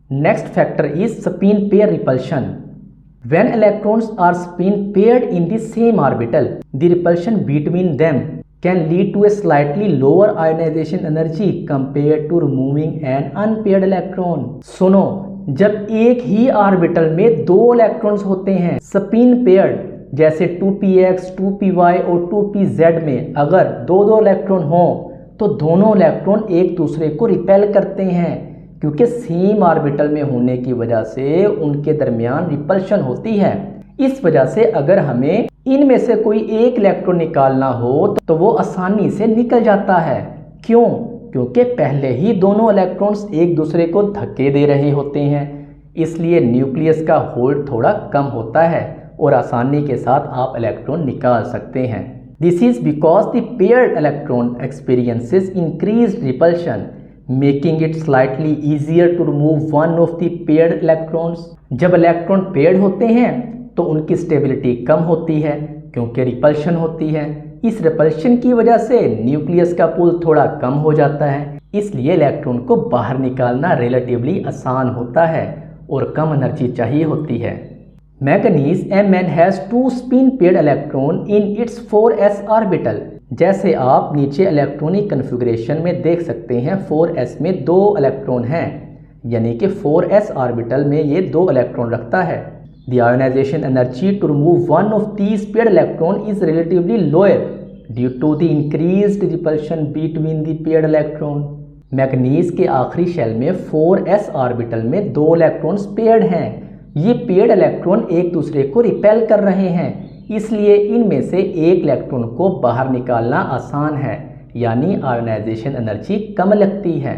Next factor is spin pair repulsion. When electrons are spin paired in the same orbital, the repulsion between them can lead to a slightly lower ionization energy compared to removing an unpaired electron. सुनो, जब एक ही orbital में दो electrons होते हैं spin paired, जैसे 2px, 2py और 2pz में अगर दो दो इलेक्ट्रॉन हो तो दोनों इलेक्ट्रॉन एक दूसरे को रिपेल करते हैं, क्योंकि सेम ऑर्बिटल में होने की वजह से उनके दरमियान रिपल्शन होती है। इस वजह से अगर हमें इनमें से कोई एक इलेक्ट्रॉन निकालना हो तो वो आसानी से निकल जाता है। क्यों? क्योंकि पहले ही दोनों इलेक्ट्रॉन्स एक दूसरे को धक्के दे रहे होते हैं, इसलिए न्यूक्लियस का होल्ड थोड़ा कम होता है और आसानी के साथ आप इलेक्ट्रॉन निकाल सकते हैं। This is because the paired electron experiences increased repulsion, making it slightly easier to remove one of the paired electrons. जब इलेक्ट्रॉन पेयर्ड होते हैं तो उनकी स्टेबिलिटी कम होती है क्योंकि रिपल्शन होती है। इस रिपल्शन की वजह से न्यूक्लियस का पुल थोड़ा कम हो जाता है, इसलिए इलेक्ट्रॉन को बाहर निकालना रिलेटिवली आसान होता है और कम एनर्जी चाहिए होती है। Manganese Mn has two spin paired electron in its 4s orbital. जैसे आप नीचे इलेक्ट्रॉनिक कन्फिगरेशन में देख सकते हैं 4s में दो इलेक्ट्रॉन हैं, यानी कि 4s ऑर्बिटल में ये दो इलेक्ट्रॉन रखता है। The ionization energy to remove one of these paired electron is relatively lower due to the increased repulsion between the paired electron. Manganese के आखिरी शेल में 4s ऑर्बिटल में दो इलेक्ट्रॉन्स पेयर्ड हैं। ये पेयर्ड इलेक्ट्रॉन एक दूसरे को रिपेल कर रहे हैं, इसलिए इनमें से एक इलेक्ट्रॉन को बाहर निकालना आसान है, यानी आयोनाइजेशन एनर्जी कम लगती है।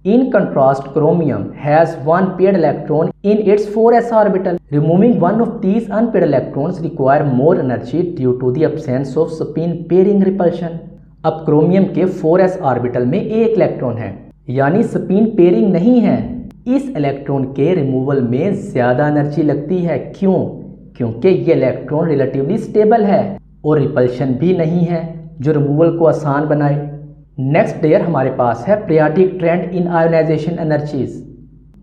In contrast, chromium has one paired electron in its 4s orbital. Removing one of these unpaired electrons require more energy due to the absence of spin pairing repulsion. अब chromium के 4s orbital में एक electron है, यानी spin pairing नहीं है। इस electron के रिमूवल में ज़्यादा एनर्जी लगती है। क्यों? क्योंकि ये इलेक्ट्रॉन रिलेटिवली स्टेबल है और रिपल्शन भी नहीं है जो रिमूवल को आसान बनाए। नेक्स्ट लेयर हमारे पास है periodic trend in ionization energies.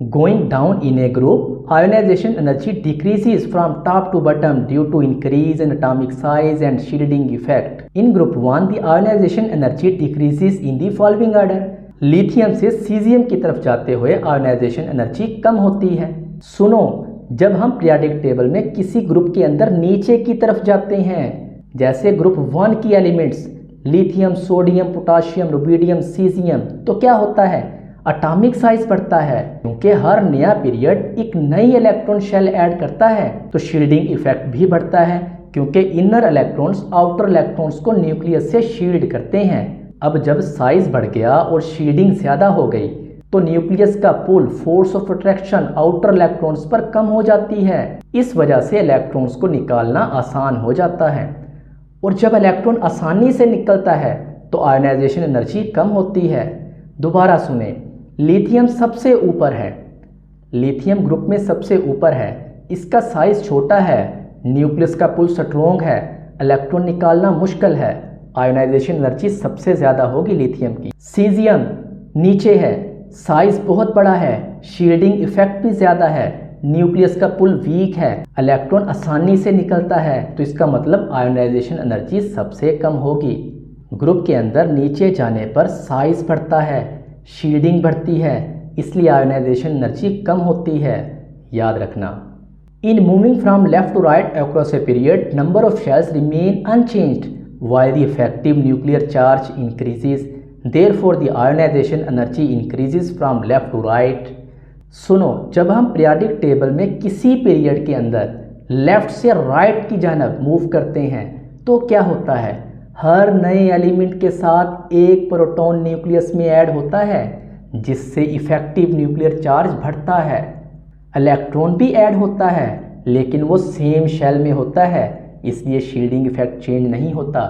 Going down in a group, ionization energy decreases from top to bottom due to increase in atomic size and shielding effect. In group 1 the ionization energy decreases in the following order. Lithium से caesium की तरफ जाते हुए ionisation energy कम होती है। सुनो, जब हम पीरियोडिक टेबल में किसी ग्रुप के अंदर नीचे की तरफ जाते हैं, जैसे ग्रुप 1 की elements lithium, sodium, potassium, rubidium, caesium, तो क्या होता है? एटॉमिक साइज बढ़ता है, क्योंकि हर नया पीरियड एक नई इलेक्ट्रॉन शेल ऐड करता है। तो शील्डिंग इफेक्ट भी बढ़ता है, क्योंकि इनर इलेक्ट्रॉन्स आउटर इलेक्ट्रॉन्स को न्यूक्लियस से शील्ड करते हैं। अब जब साइज बढ़ गया और शील्डिंग ज़्यादा हो गई तो न्यूक्लियस का pull, force of attraction outer electrons पर कम हो जाती है। इस वजह से इलेक्ट्रॉन्स को निकालना आसान हो जाता है, और जब इलेक्ट्रॉन आसानी से निकलता है तो आयोनाइजेशन एनर्जी कम होती है। दोबारा सुने, लिथियम सबसे ऊपर है, लिथियम ग्रुप में सबसे ऊपर है, इसका साइज छोटा है, न्यूक्लियस का पुल स्ट्रॉन्ग है, इलेक्ट्रॉन निकालना मुश्किल है, आयोनाइजेशन एनर्जी सबसे ज़्यादा होगी लिथियम की। सीजियम नीचे है, साइज बहुत बड़ा है, शील्डिंग इफेक्ट भी ज़्यादा है, न्यूक्लियस का पुल वीक है, इलेक्ट्रॉन आसानी से निकलता है, तो इसका मतलब आयोनाइजेशन एनर्जी सबसे कम होगी। ग्रुप के अंदर नीचे जाने पर साइज बढ़ता है, शील्डिंग बढ़ती है, इसलिए आयोनाइजेशन एनर्जी कम होती है, याद रखना। In moving from left to right across a period, number of shells remain unchanged while the effective nuclear charge increases, therefore the ionization energy increases from left to right. सुनो, जब हम periodic table में किसी period के अंदर left से right की जानब मूव करते हैं तो क्या होता है? हर नए एलिमेंट के साथ एक प्रोटॉन न्यूक्लियस में ऐड होता है, जिससे इफेक्टिव न्यूक्लियर चार्ज बढ़ता है। इलेक्ट्रॉन भी ऐड होता है, लेकिन वो सेम शेल में होता है, इसलिए शील्डिंग इफेक्ट चेंज नहीं होता।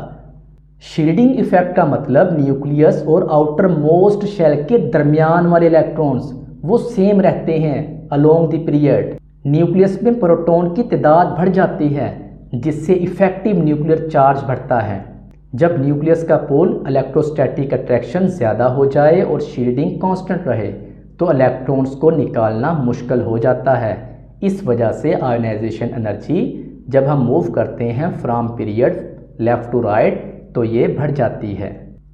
शील्डिंग इफेक्ट का मतलब न्यूक्लियस और आउटर मोस्ट शेल के दरमियान वाले इलेक्ट्रॉन्स वो सेम रहते हैं अलोंग द पीरियड। न्यूक्लियस में प्रोटॉन की तादाद बढ़ जाती है, जिससे इफेक्टिव न्यूक्लियर चार्ज बढ़ता है। जब न्यूक्लियस का पोल इलेक्ट्रोस्टैटिक अट्रैक्शन ज़्यादा हो जाए और शील्डिंग कांस्टेंट रहे तो इलेक्ट्रॉन्स को निकालना मुश्किल हो जाता है। इस वजह से आयोनाइजेशन एनर्जी जब हम मूव करते हैं from period left to right तो ये बढ़ जाती है।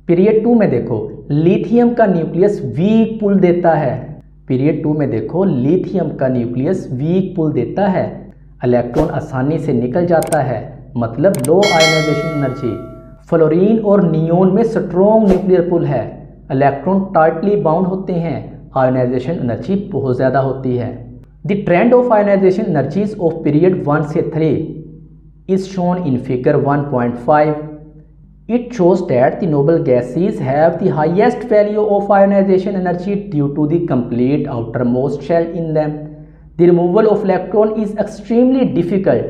पीरियड 2 में देखो लिथियम का न्यूक्लियस वीक पुल देता है। पीरियड 2 में देखो लिथियम का न्यूक्लियस वीक पुल देता है, इलेक्ट्रॉन आसानी से निकल जाता है, मतलब लो आयोनाइजेशन एनर्जी। फ्लोरीन और नियोन में स्ट्रॉन्ग न्यूक्लियर पुल है, इलेक्ट्रॉन टाइटली बाउंड होते हैं, आयोनाइजेशन एनर्जी बहुत ज़्यादा होती है। The trend of ionisation energies of period 1 से 3 is shown in figure 1.5. It shows that the noble gases have the highest value of ionization energy due to the complete outermost shell in them. The removal of electron is extremely difficult,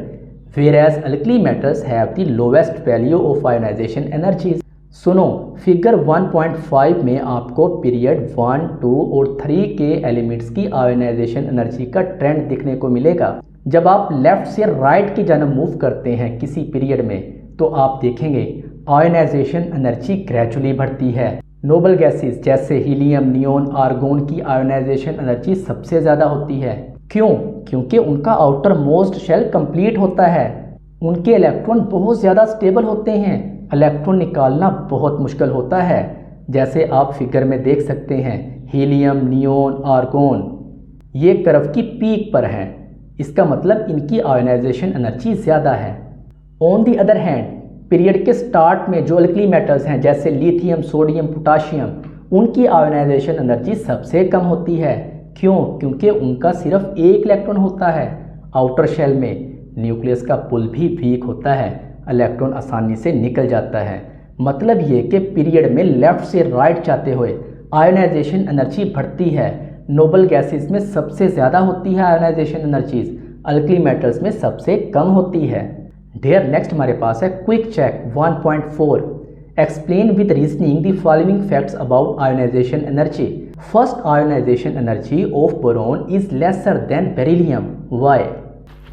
whereas alkali metals have the lowest value of ionization energies. सुनो, figure 1.5 में आपको period 1, 2 और 3 के elements की ionisation energy का trend देखने को मिलेगा। जब आप लेफ्ट से राइट की जानब मूव करते हैं किसी पीरियड में तो आप देखेंगे आयोनाइजेशन एनर्जी ग्रेजुअली बढ़ती है। नोबल गैसेस जैसे हीलियम, नियोन, आर्गोन की आयोनाइजेशन एनर्जी सबसे ज़्यादा होती है। क्यों? क्योंकि उनका आउटर मोस्ट शेल कंप्लीट होता है, उनके इलेक्ट्रॉन बहुत ज़्यादा स्टेबल होते हैं, इलेक्ट्रॉन निकालना बहुत मुश्किल होता है। जैसे आप फिगर में देख सकते हैं हीलियम, नियोन, आर्गोन ये कर्व की पीक पर हैं, इसका मतलब इनकी आयोनाइजेशन एनर्जी ज़्यादा है। On the other hand period के स्टार्ट में जो अल्कली मेटल्स हैं जैसे लिथियम, सोडियम, पोटाशियम उनकी आयोनाइजेशन एनर्जी सबसे कम होती है। क्यों? क्योंकि उनका सिर्फ एक इलेक्ट्रॉन होता है, आउटर शेल में न्यूक्लियस का पुल भी वीक होता है, इलेक्ट्रॉन आसानी से निकल जाता है। मतलब ये कि पीरियड में लेफ़्ट से राइट जाते हुए आयोनाइजेशन एनर्जी बढ़ती है। नोबल गैसेस में सबसे ज़्यादा होती है आयोनाइजेशन एनर्जीज, अल्कली मेटल्स में सबसे कम होती है। डेयर नेक्स्ट हमारे पास है quick check 1.4. Explain with reasoning the following facts about ionisation energy. First, ionisation energy of boron is lesser than beryllium. Why?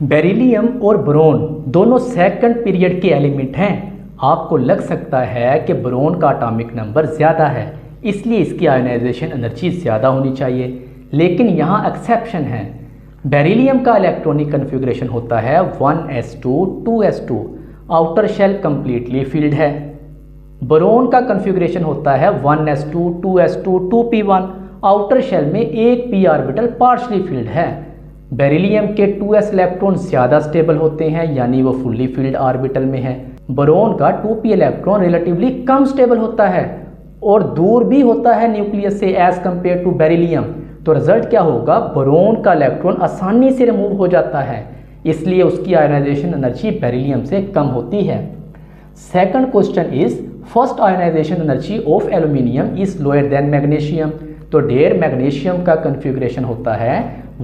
Beryllium और बोरोन दोनों सेकंड पीरियड के एलिमेंट हैं। आपको लग सकता है कि बोरोन का एटॉमिक नंबर ज़्यादा है इसलिए इसकी आयोनाइजेशन एनर्जी ज़्यादा होनी चाहिए, लेकिन यहाँ एक्सेप्शन है। बेरिलियम का इलेक्ट्रॉनिक कन्फिग्रेशन होता है 1s2 2s2, outer shell completely filled है। बोरोन का कन्फिग्रेशन होता है 1s2 2s2 2p1, outer shell में एक p ऑर्बिटल पार्शली फिल्ड है। बेरिलियम के 2s इलेक्ट्रॉन ज़्यादा स्टेबल होते हैं यानी वो फुल्ली फिल्ड ऑर्बिटल में है। बोरोन का 2p इलेक्ट्रॉन रिलेटिवली कम स्टेबल होता है और दूर भी होता है न्यूक्लियस से एज कंपेयर टू बेरिलियम। तो रिजल्ट क्या होगा? बोरोन का इलेक्ट्रॉन आसानी से रिमूव हो जाता है, इसलिए उसकी आयोनाइजेशन एनर्जी बेरिलियम से कम होती है। Second question is first ionisation energy of aluminium is lower than magnesium. तो डेयर मैग्नीशियम का कन्फिग्रेशन होता है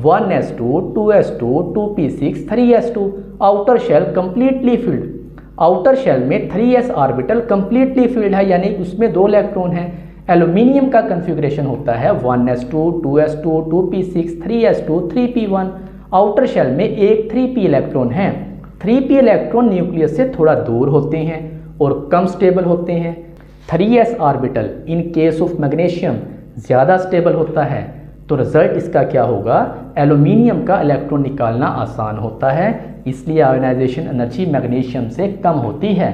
1s2 2s2 2p6 3s2, outer shell completely filled. Outer shell में 3s ऑर्बिटल कंप्लीटली फिल्ड है यानी उसमें 2 इलेक्ट्रॉन हैं। एल्यूमिनियम का कन्फिग्रेशन होता है 1s2 2s2 2p6 3s2 3p1, outer shell में एक 3p इलेक्ट्रॉन है। 3p इलेक्ट्रॉन न्यूक्लियस से थोड़ा दूर होते हैं और कम स्टेबल होते हैं। 3s orbital in case of magnesium ज़्यादा स्टेबल होता है। तो रिजल्ट इसका क्या होगा? एल्यूमिनियम का इलेक्ट्रॉन निकालना आसान होता है, इसलिए आयोनाइजेशन एनर्जी मैग्नीशियम से कम होती है।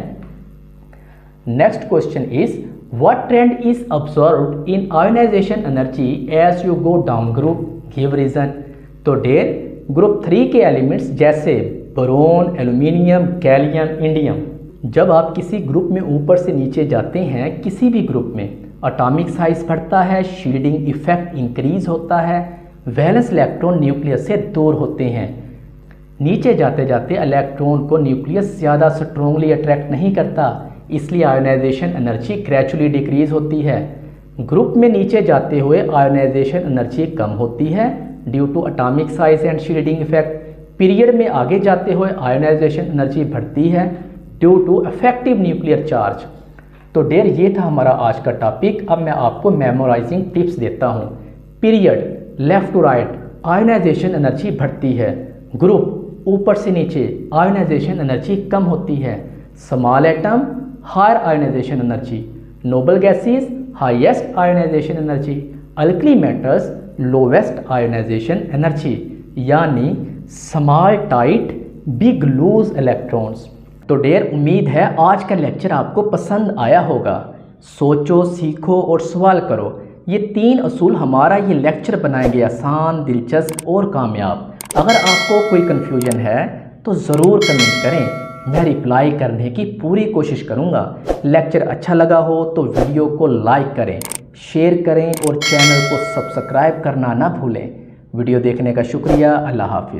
Next question is what trend is observed in ionisation energy as you go down group, give reason. तो डेयर ग्रुप 3 के एलिमेंट्स जैसे बोरोन, एल्यूमिनियम, गैलियम, इंडियम, जब आप किसी ग्रुप में ऊपर से नीचे जाते हैं किसी भी ग्रुप में एटॉमिक साइज बढ़ता है, शील्डिंग इफेक्ट इंक्रीज होता है, वैलेंस इलेक्ट्रॉन न्यूक्लियस से दूर होते हैं। नीचे जाते जाते इलेक्ट्रॉन को न्यूक्लियस ज़्यादा स्ट्रोंगली अट्रैक्ट नहीं करता, इसलिए आयोनाइजेशन एनर्जी ग्रेजुअली डिक्रीज होती है। ग्रुप में नीचे जाते हुए आयोनाइजेशन एनर्जी कम होती है due to atomic size and shielding effect. Period में आगे जाते हुए आयोनाइजेशन एनर्जी बढ़ती है due to effective nuclear charge. तो डेयर ये था हमारा आज का टॉपिक। अब मैं आपको मेमोराइजिंग टिप्स देता हूँ। Period left to right ionisation energy बढ़ती है, ग्रुप ऊपर से नीचे आयोनाइजेशन एनर्जी कम होती है, small atom higher ionisation energy, noble gases highest ionisation energy, alkali metals lowest ionisation energy, यानी small tight big loose electrons. तो डियर, उम्मीद है आज का लेक्चर आपको पसंद आया होगा। सोचो, सीखो और सवाल करो। ये 3 असूल हमारा ये लेक्चर बनाएंगे आसान, दिलचस्प और कामयाब। अगर आपको कोई कन्फ्यूजन है तो ज़रूर कमेंट करें, मैं रिप्लाई करने की पूरी कोशिश करूँगा। लेक्चर अच्छा लगा हो तो वीडियो को लाइक करें, शेयर करें और चैनल को सब्सक्राइब करना ना भूलें। वीडियो देखने का शुक्रिया। अल्लाह हाफिज़।